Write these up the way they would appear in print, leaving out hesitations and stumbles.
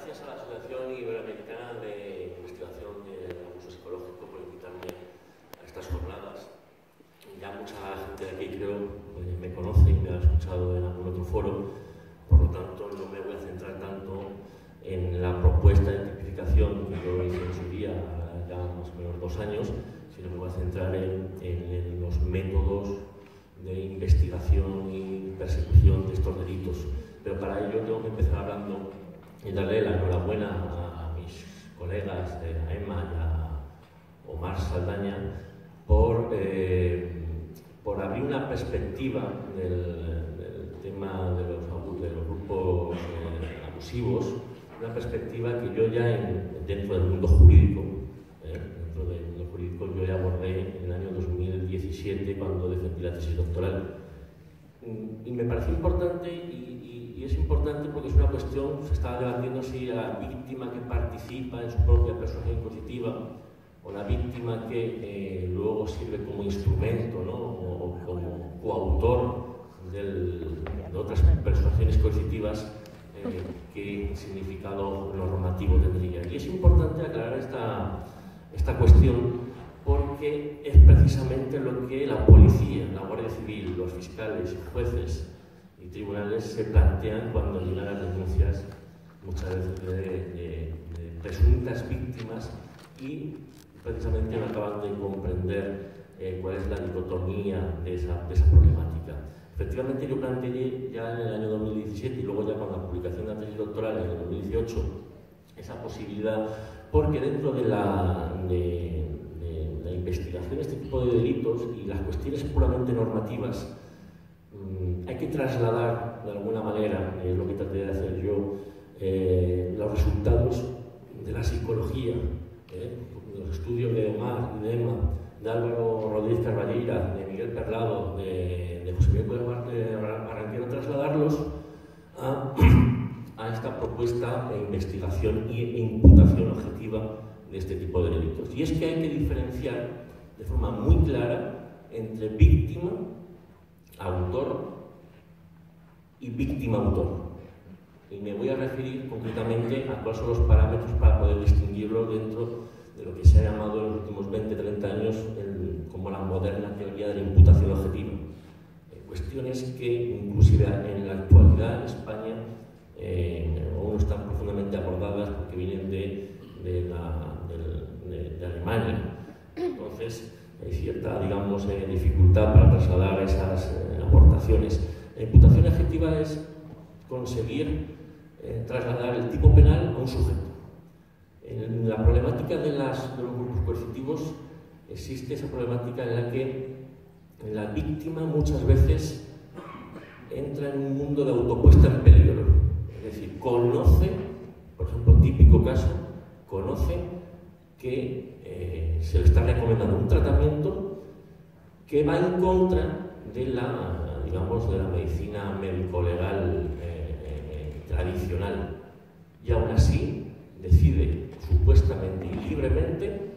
gracias a la Asociación Iberoamericana de Investigación del Abuso Psicológico por invitarme a estas jornadas. Ya mucha gente de aquí creo me conoce y me ha escuchado en algún otro foro, por lo tanto no me voy a centrar tanto en la propuesta de tipificación que yo hice en su día, ya más o menos 2 años, sino me voy a centrar en los métodos de investigación y persecución de estos delitos. Pero para ello tengo que empezar hablando y darle la enhorabuena a mis colegas, a Emma y a Omar Saldaña, por abrir una perspectiva del tema de los grupos abusivos, una perspectiva que yo ya dentro del mundo jurídico, yo ya abordé en el año 2017 cuando defendí la tesis doctoral. Y me pareció importante y es importante porque es una cuestión, se está debatiendo si la víctima que participa en su propia persuasión coercitiva o la víctima que luego sirve como instrumento, ¿no? o como coautor de otras persuasiones coercitivas, qué significado normativo tendría. Y es importante aclarar esta cuestión porque es precisamente lo que la policía, la Guardia Civil, los fiscales, jueces y tribunales se plantean cuando llegan las denuncias muchas veces de presuntas víctimas y precisamente no acaban de comprender cuál es la dicotomía de esa problemática. Efectivamente yo planteé ya en el año 2017 y luego ya con la publicación de la tesis doctoral en el 2018 esa posibilidad porque dentro de la investigación de este tipo de delitos y las cuestiones puramente normativas hay que trasladar de alguna manera, es lo que traté de hacer yo, los resultados de la psicología, de los estudios de Omar y de Emma, de Álvaro Rodríguez Carballeira, de Miguel Perlado, de José Miguel Barranquero, trasladarlos a esta propuesta de investigación e imputación objetiva de este tipo de delitos. Y es que hay que diferenciar de forma muy clara entre víctima, autor y víctima-autor. Y me voy a referir concretamente a cuáles son los parámetros para poder distinguirlo dentro de lo que se ha llamado en los últimos 20-30 años como la moderna teoría de la imputación objetiva. Cuestiones que inclusive en la actualidad en España aún no están profundamente abordadas porque vienen de Alemania. Entonces hay cierta, digamos, dificultad para trasladar esas aportaciones. La imputación objetiva es conseguir trasladar el tipo penal a un sujeto. En la problemática de los grupos coercitivos existe esa problemática en la que la víctima muchas veces entra en un mundo de autopuesta en peligro. Es decir, conoce, por ejemplo, típico caso, conoce que se le está recomendando un tratamiento que va en contra de la, digamos, de la medicina médico-legal tradicional y aún así decide supuestamente y libremente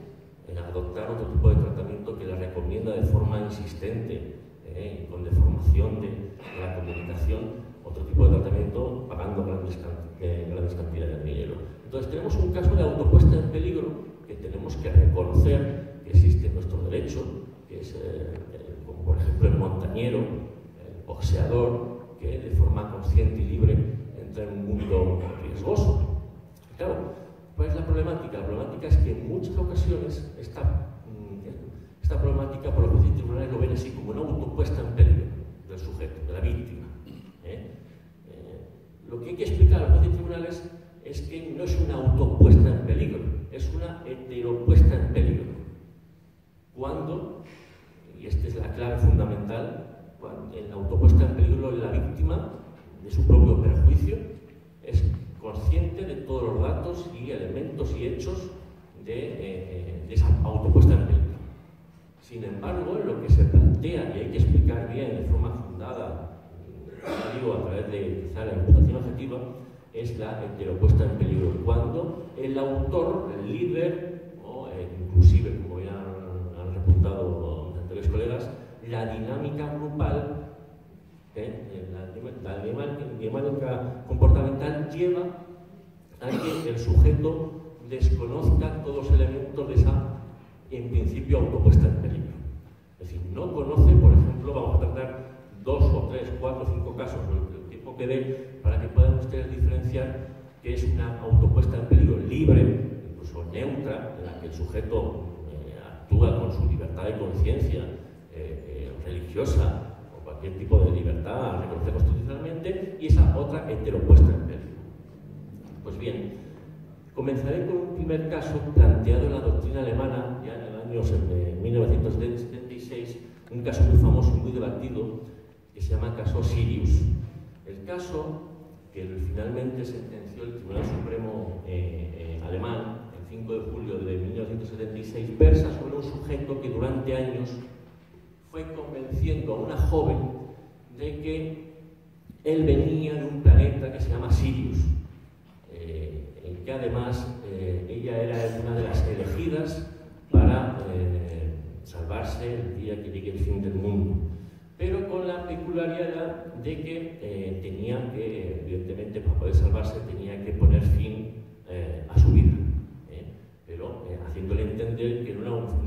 adoptar otro tipo de tratamiento que le recomienda de forma insistente, con deformación de la comunicación, otro tipo de tratamiento pagando grandes cantidades de dinero. Entonces tenemos un caso de autopuesta en peligro que tenemos que reconocer que existe en nuestro derecho, que es, como por ejemplo el montañero, el boxeador, que de forma consciente y libre entra en un mundo riesgoso. Claro, ¿cuál es la problemática? La problemática es que en muchas ocasiones esta problemática por los jueces tribunales lo ven así como una autopuesta en peligro del sujeto, de la víctima. Lo que hay que explicar a los jueces tribunales es que no es una autopuesta en peligro, es una heteropuesta en peligro. Cuando, y esta es la clave fundamental, en la autopuesta en peligro la víctima de su propio perjuicio es consciente de todos los datos y elementos y hechos de esa autopuesta en peligro. Sin embargo, lo que se plantea, y hay que explicar bien de forma fundada, digo, a través de quizá la imputación objetiva, es la heteropuesta en peligro, cuando el autor, el líder, o inclusive, como ya han repuntado mis anteriores colegas, la dinámica grupal, la dinámica comportamental lleva a que el sujeto desconozca todos los elementos de esa, en principio, autopuesta en peligro. Es decir, no conoce, por ejemplo, vamos a tratar 2 o 3, 4 o 5 casos, el tiempo que dé, para que puedan ustedes diferenciar qué es una autopuesta en peligro libre, incluso neutra, en la que el sujeto actúa con su libertad de conciencia religiosa o cualquier tipo de libertad reconocida constitucionalmente, y esa otra heteropuesta en peligro. Pues bien, comenzaré con un primer caso planteado en la doctrina alemana ya en el año 1976, un caso muy famoso y muy debatido que se llama caso Sirius. El caso que finalmente sentenció el Tribunal Supremo alemán el 5 de julio de 1976 versa sobre un sujeto que durante años fue convenciendo a una joven de que él venía de un planeta que se llama Sirius, en que además ella era una de las elegidas para salvarse el día que llegue el fin del mundo, pero con la peculiaridad de que tenía que, evidentemente, para poder salvarse, tenía que poner fin a su vida, pero haciéndole entender que no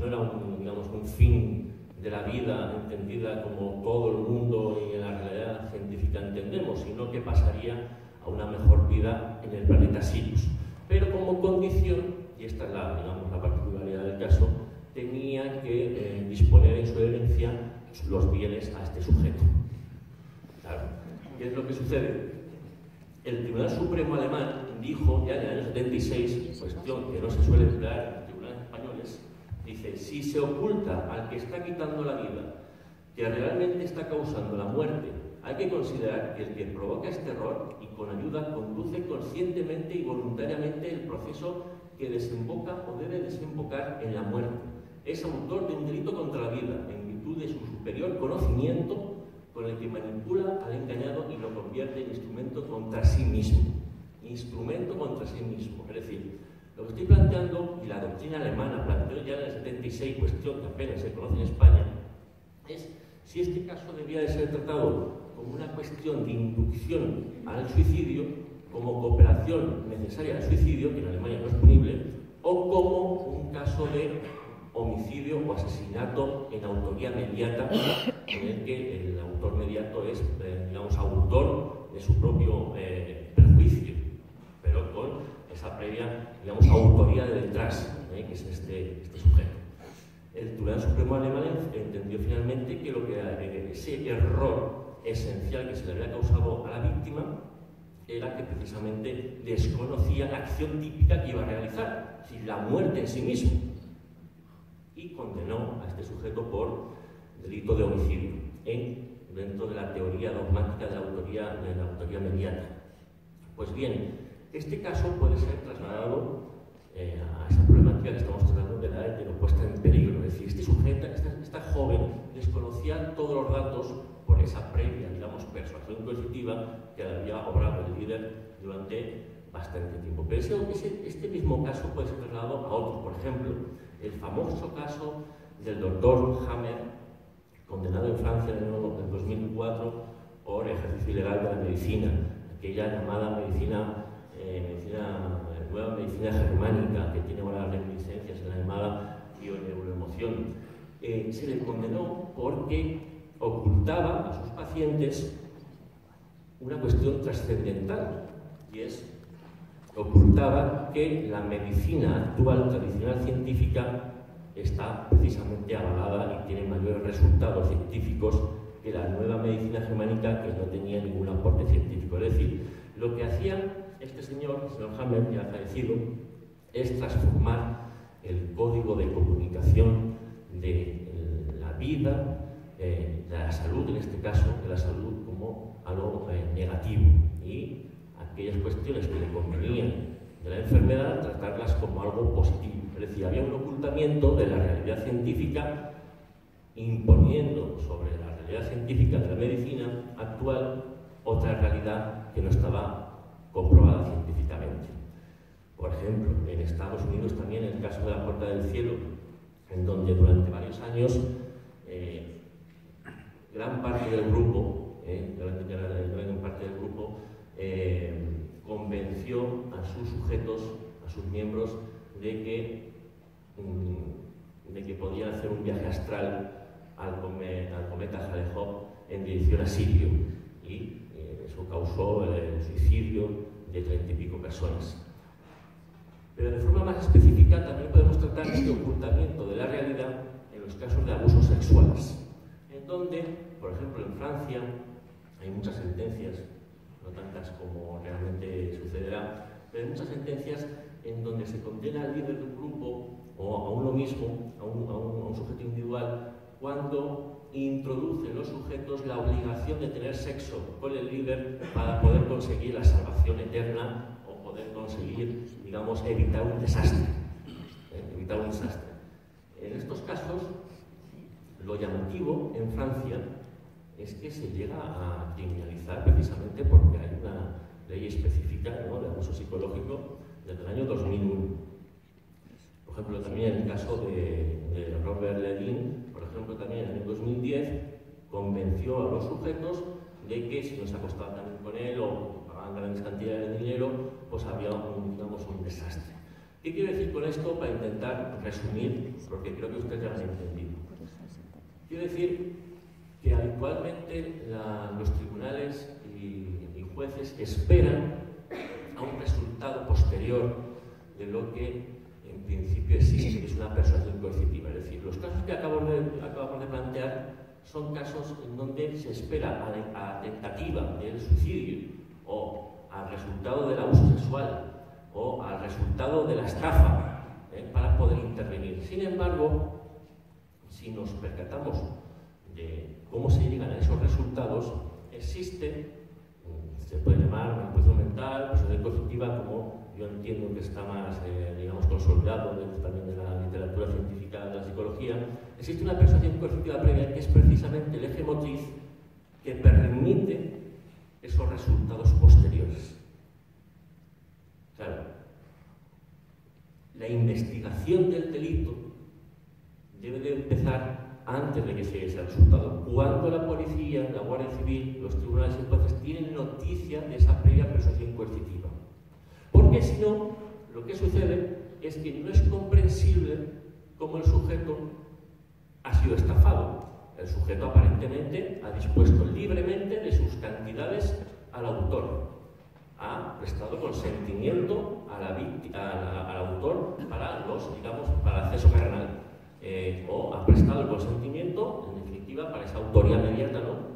era un fin de la vida entendida como todo el mundo y en la realidad científica entendemos, sino que pasaría a una mejor vida en el planeta Sirius. Pero como condición, y esta es la particularidad del caso, tenía que disponer en su herencia los bienes a este sujeto. Claro. ¿Qué es lo que sucede? El Tribunal Supremo alemán dijo ya en el año 76, cuestión que no se suele emplear en los tribunales españoles, dice: si se oculta al que está quitando la vida que realmente está causando la muerte, hay que considerar que el que provoca este error y con ayuda conduce conscientemente y voluntariamente el proceso que desemboca o debe desembocar en la muerte. Es autor de un delito contra la vida en virtud de su superior conocimiento con el que manipula al engañado y lo convierte en instrumento contra sí mismo. Instrumento contra sí mismo. Es decir, lo que estoy planteando, y la doctrina alemana planteó ya en el 76, cuestión que apenas se conoce en España, es si este caso debía de ser tratado como una cuestión de inducción al suicidio, como cooperación necesaria al suicidio, que en Alemania no es punible, o como un caso de homicidio o asesinato en autoría mediata, en el que el autor mediato es, digamos, autor de su propio perjuicio, pero con esa previa, digamos, autoría de detrás, que es este sujeto. El Tribunal Supremo alemán entendió finalmente que lo que ese error esencial que se le había causado a la víctima era que precisamente desconocía la acción típica que iba a realizar, es decir, la muerte en sí mismo, y condenó a este sujeto por delito de homicidio dentro de la teoría dogmática de la autoría mediata. Pues bien, este caso puede ser trasladado a esa problemática que estamos tratando de la heteropuesta en peligro. Es decir, este sujeto, esta joven, desconocía todos los datos por esa previa, digamos, persuasión coercitiva que había obrado el líder durante bastante tiempo. Pero este mismo caso puede ser trasladado a otros. Por ejemplo, el famoso caso del doctor Hammer, condenado en Francia en 2004 por ejercicio ilegal de la medicina, aquella llamada nueva medicina germánica, que tiene ahora reminiscencias en la llamada bioneuroemoción. Se le condenó porque ocultaba a sus pacientes una cuestión trascendental, y es ocultaba que la medicina actual tradicional científica está precisamente avalada y tiene mayores resultados científicos que la nueva medicina germánica, que no tenía ningún aporte científico. Es decir, lo que hacía este señor, el señor Hammer, ya fallecido, es transformar el código de comunicación de la vida, de la salud, en este caso, de la salud como algo negativo, y aquellas cuestiones que le convenían de la enfermedad, tratarlas como algo positivo. Es decir, había un ocultamiento de la realidad científica, imponiendo sobre la realidad científica de la medicina actual otra realidad que no estaba comprobada científicamente. Por ejemplo, en Estados Unidos también, el caso de la Puerta del Cielo, en donde durante varios años gran parte del grupo convenció a sus sujetos, a sus miembros, de que podían hacer un viaje astral al cometa Hale-Bopp en dirección a Sirio, y eso causó el suicidio de 30 y pico personas. Pero de forma más específica también podemos tratar este ocultamiento de la realidad en los casos de abusos sexuales, en donde, por ejemplo, en Francia hay muchas sentencias, no tantas como realmente sucederá, pero hay muchas sentencias en donde se condena al líder de un grupo o a uno mismo, a un sujeto individual, cuando introduce en los sujetos la obligación de tener sexo con el líder para poder conseguir la salvación eterna o poder conseguir, digamos, evitar un desastre. En estos casos, lo llamativo en Francia es que se llega a criminalizar precisamente porque hay una ley específica, ¿no?, de abuso psicológico desde el año 2001. Por ejemplo, también en el caso de Robert Ledin, por ejemplo, también en el año 2010 convenció a los sujetos de que si no se acostaban también con él o pagaban grandes cantidades de dinero, pues había un desastre. ¿Qué quiero decir con esto para intentar resumir? Porque creo que ustedes ya lo han entendido. Quiero decir que habitualmente los tribunales y jueces esperan a un resultado posterior de lo que en principio existe, que es una persuasión coercitiva. Es decir, los casos que acabamos de plantear son casos en donde se espera a la tentativa del suicidio o al resultado del abuso sexual o al resultado de la estafa para poder intervenir. Sin embargo, si nos percatamos de cómo se llegan a esos resultados, existe, se puede llamar manipulación mental, persuasión coercitiva, como yo entiendo que está más, digamos, consolidado dentro también de la literatura científica de la psicología. Existe una persuasión coercitiva previa que es precisamente el eje motriz que permite esos resultados posteriores. Claro, la investigación del delito debe de empezar antes de que se llegue ese resultado. Cuando la policía, la Guardia Civil, los tribunales y jueces tienen noticia de esa previa persuasión coercitiva. Porque si no, lo que sucede es que no es comprensible cómo el sujeto ha sido estafado. El sujeto aparentemente ha dispuesto libremente de sus cantidades al autor. Ha prestado consentimiento al autor para para el acceso carnal. O ha prestado el consentimiento, en definitiva, para esa autoría mediata, ¿no?,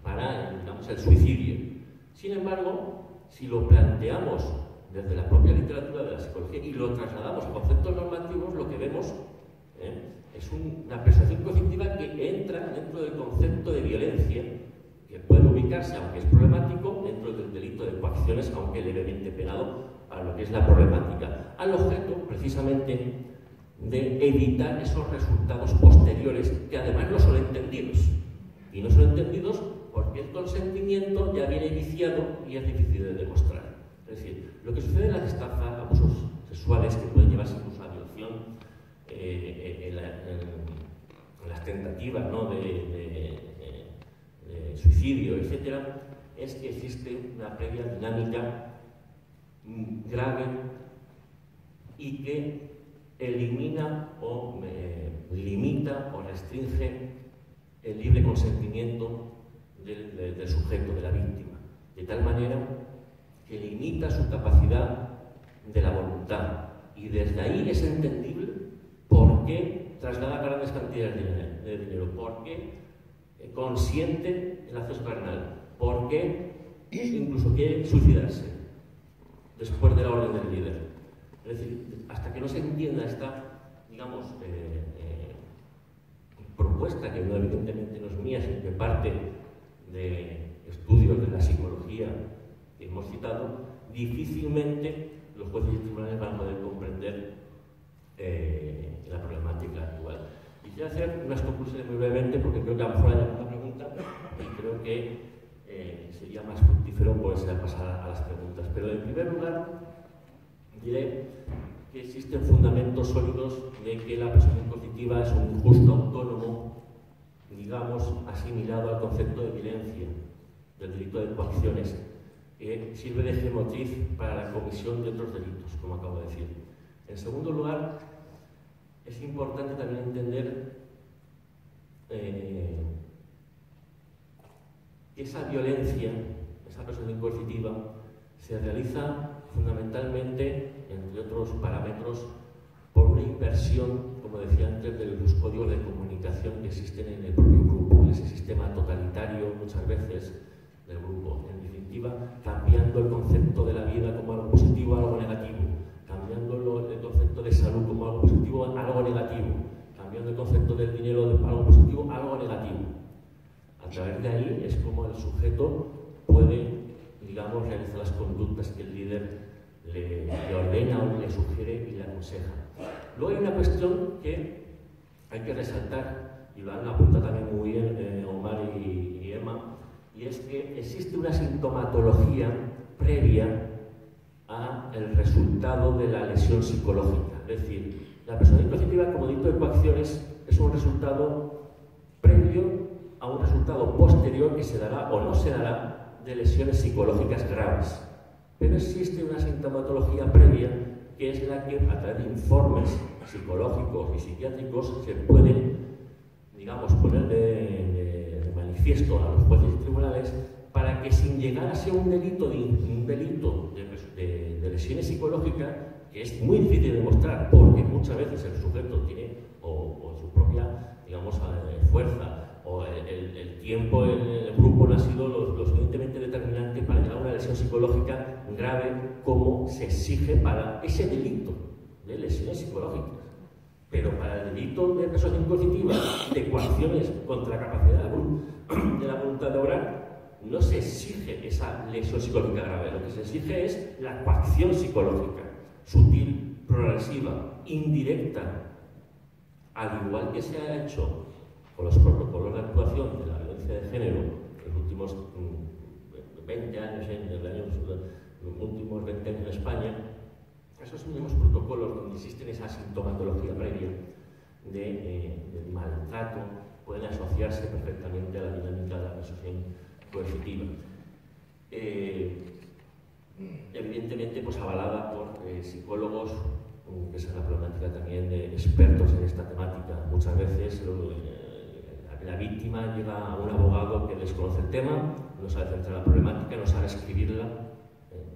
para, digamos, el suicidio. Sin embargo, si lo planteamos desde la propia literatura de la psicología y lo trasladamos a conceptos normativos, lo que vemos es una persuasión coercitiva que entra dentro del concepto de violencia, que puede ubicarse, aunque es problemático, dentro del delito de coacciones, aunque levemente penado, para lo que es la problemática, al objeto, precisamente, de evitar esos resultados posteriores, que además no son entendidos. Y no son entendidos porque el consentimiento ya viene viciado y es difícil de demostrar. Es decir, lo que sucede en las estafas, abusos sexuales que pueden llevarse incluso a violación, en las tentativas, ¿no?, de suicidio, etc., es que existe una previa dinámica grave y que elimina o limita o restringe el libre consentimiento del sujeto, de la víctima, de tal manera que limita su capacidad de la voluntad. Y desde ahí es entendible por qué traslada grandes cantidades de dinero, por qué consiente el acceso carnal, por qué incluso quiere suicidarse después de la orden del líder. Es decir, hasta que no se entienda esta, digamos, propuesta, que no evidentemente no es mía, sino que parte de estudios de la psicología que hemos citado, difícilmente los jueces y tribunales van a poder comprender la problemática actual. Y quiero hacer unas conclusiones muy brevemente, porque creo que a lo mejor hay alguna pregunta y creo que sería más fructífero poderse pasar a las preguntas. Pero en primer lugar, diré que existen fundamentos sólidos de que la persuasión coercitiva es un injusto autónomo, digamos, asimilado al concepto de violencia, del delito de coacciones, sirve de eje motriz para la comisión de otros delitos, como acabo de decir. En segundo lugar, es importante también entender que esa violencia, esa persuasión coercitiva, se realiza fundamentalmente, entre otros parámetros, por una inversión, como decía antes, de los códigos de comunicación que existen en el propio grupo, en ese sistema totalitario muchas veces del grupo. En definitiva, cambiando el concepto de la vida como algo positivo a algo negativo, cambiando el concepto de salud como algo positivo a algo negativo, cambiando el concepto del dinero de algo positivo a algo negativo. A través de ahí es como el sujeto puede, digamos, realizar las conductas que el líder le ordena o le sugiere y le aconseja. Luego hay una cuestión que hay que resaltar, y lo han apuntado también muy bien Omar y Emma, y es que existe una sintomatología previa al resultado de la lesión psicológica. Es decir, la persuasión coercitiva como delito de coacción es un resultado previo a un resultado posterior que se dará o no se dará de lesiones psicológicas graves. Pero existe una sintomatología previa que es la que a través de informes psicológicos y psiquiátricos se puede, digamos, poner de manifiesto a los jueces y tribunales para que sin llegar a ser un delito de lesiones psicológicas, que es muy difícil de demostrar porque muchas veces el sujeto tiene o su propia, digamos, fuerza o el tiempo en el grupo no ha sido lo suficientemente determinante para llegar a una lesión psicológica grave como se exige para ese delito de lesiones psicológicas. Pero para el delito de persuasión coercitiva, de coacciones contra la capacidad de la voluntad de obrar, no se exige esa lesión psicológica grave. Lo que se exige es la coacción psicológica, sutil, progresiva, indirecta, al igual que se ha hecho con los protocolos de actuación de la violencia de género en los últimos 20 años, en España. Esos mismos protocolos donde existen esa sintomatología previa de maltrato pueden asociarse perfectamente a la dinámica de la persuasión coercitiva. Evidentemente, pues avalada por psicólogos, que es la problemática también de expertos en esta temática. Muchas veces la víctima llega a un abogado que desconoce el tema, no sabe centrar la problemática, no sabe escribirla.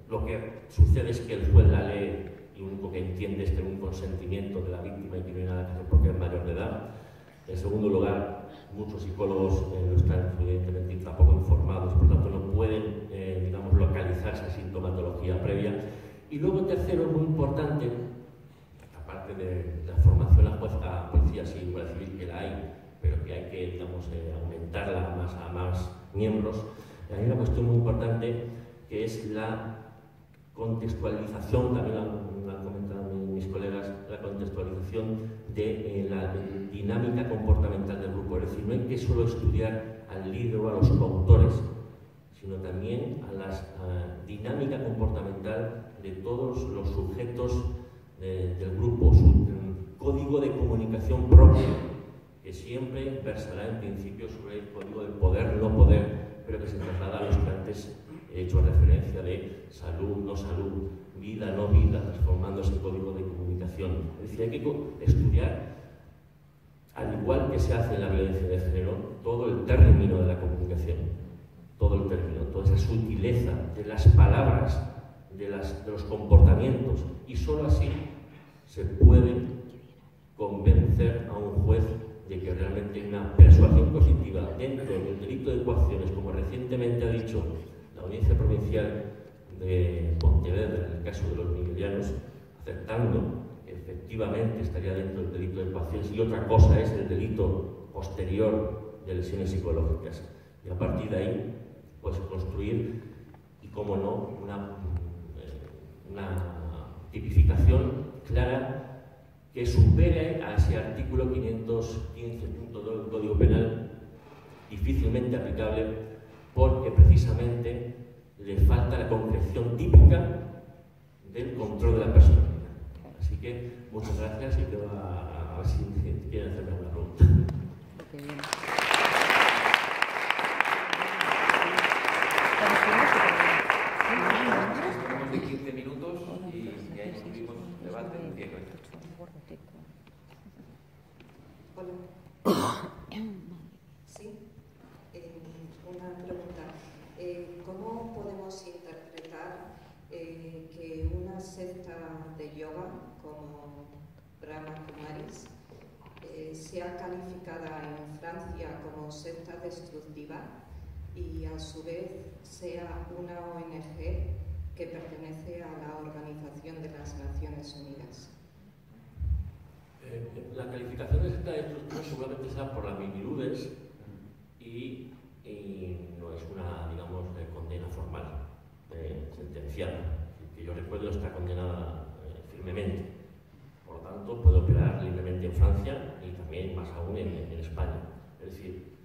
Lo que sucede es que el juez la lee y lo único que entiende es que hay un consentimiento de la víctima y que no hay nada que hacer porque es mayor de edad. En segundo lugar, muchos psicólogos no están evidentemente tampoco informados, por tanto no pueden, digamos, localizar esa sintomatología previa. Y luego, tercero, muy importante, aparte de la formación a policías y guardia civil, que la hay, pero que hay que, digamos, aumentarla a más miembros, hay una cuestión muy importante que es la contextualización, también la han comentado mis colegas, la contextualización de la dinámica comportamental del grupo. Es decir, no hay que solo estudiar al líder o a los coautores, sino también a la dinámica comportamental de todos los sujetos del grupo, su código de comunicación propio, que siempre versará en principio sobre el código del poder-no poder, pero que se traslada a los que antes he hecho referencia de salud, no salud, vida, no vida, transformando ese código de comunicación. Es decir, hay que estudiar, al igual que se hace en la violencia de género, todo el término de la comunicación, todo el término, toda esa sutileza de las palabras, de los comportamientos, y solo así se puede convencer a un juez de que realmente hay una persuasión coercitiva dentro del delito de coacciones, como recientemente ha dicho la Audiencia Provincial de Pontevedra, en el caso de los miguelianos, aceptando que efectivamente estaría dentro del delito de coacciones, y otra cosa es el delito posterior de lesiones psicológicas. Y a partir de ahí, pues construir, y cómo no, una tipificación clara que supere a ese artículo 515.2 del Código Penal, difícilmente aplicable, porque precisamente le falta la concreción típica del control de la personalidad. Así que muchas gracias y quedo a ver si quieren hacerme alguna pregunta. debate en Diego. Hola. Sí, una pregunta. ¿Cómo podemos interpretar que una secta de yoga como Brahma Kumaris sea calificada en Francia como secta destructiva y a su vez sea una ONG que pertenece a la Organización de las Naciones Unidas? La calificación de secta destructiva seguramente sea por las vicisitudes y no es una, digamos, condena formal, sentenciada. Que yo recuerdo está condenada firmemente. Por lo tanto, puede operar libremente en Francia y también, más aún, en España. Es decir,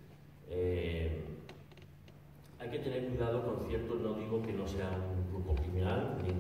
hay que tener cuidado con ciertos, no digo que no sea un grupo criminal, ni